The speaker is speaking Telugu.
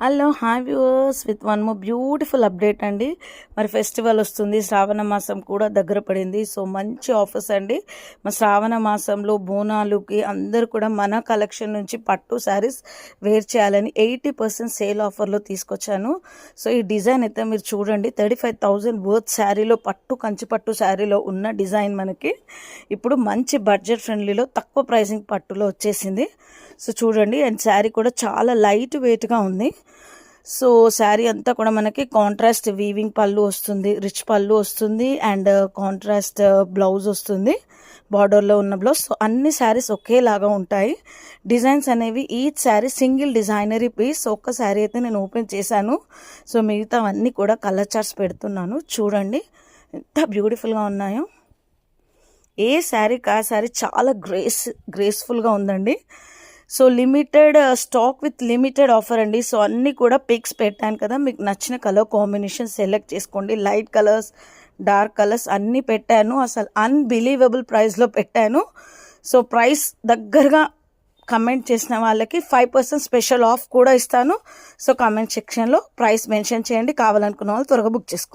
Hello hi viewers with one more beautiful update అండి. మరి ఫెస్టివల్ వస్తుంది, శ్రావణ మాసం కూడా దగ్గర పడింది. సో మంచి ఆఫర్స్ అండి. మా శ్రావణ మాసంలో బోనాలుకి అందరూ కూడా మన కలెక్షన్ నుంచి పట్టు శారీస్ వేర్ చేయాలని 80% సేల్ ఆఫర్లో తీసుకొచ్చాను. సో ఈ డిజైన్ అయితే మీరు చూడండి, 35,000 వర్త్ శారీలో కంచి పట్టు శారీలో ఉన్న డిజైన్ మనకి ఇప్పుడు మంచి బడ్జెట్ ఫ్రెండ్లీలో తక్కువ ప్రైసింగ్ పట్టులో వచ్చేసింది. సో చూడండి, అండ్ శారీ కూడా చాలా లైట్ వెయిట్గా ఉంది. సో శారీ అంతా కూడా మనకి కాంట్రాస్ట్ వీవింగ్ పళ్ళు వస్తుంది, రిచ్ పళ్ళు వస్తుంది, అండ్ కాంట్రాస్ట్ బ్లౌజ్ వస్తుంది, బార్డర్లో ఉన్న బ్లౌజ్. సో అన్ని శారీస్ ఒకేలాగా ఉంటాయి. డిజైన్స్ అనేవి each sari single designer piece. ఒక్క శారీ అయితే నేను ఓపెన్ చేశాను. సో మిగతావన్నీ కూడా కలర్ చార్ట్స్ పెడుతున్నాను. చూడండి ఎంత బ్యూటిఫుల్గా ఉన్నాయో. ఏ శారీకి ఆ శారీ చాలా గ్రేస్ఫుల్గా ఉందండి. So limited stock with limited offer అండి. సో అన్నీ కూడా పిక్స్ పెట్టాను కదా, మీకు నచ్చిన కలర్ కాంబినేషన్ సెలెక్ట్ చేసుకోండి. లైట్ కలర్స్, డార్క్ కలర్స్ అన్నీ పెట్టాను. అసలు అన్బిలీవబుల్ ప్రైస్లో పెట్టాను. సో ప్రైస్ దగ్గరగా కమెంట్ చేసిన వాళ్ళకి 5% స్పెషల్ ఆఫ్ కూడా ఇస్తాను. సో కామెంట్ సెక్షన్లో ప్రైస్ మెన్షన్ చేయండి. కావాలనుకున్న వాళ్ళు త్వరగా బుక్ చేసుకోండి.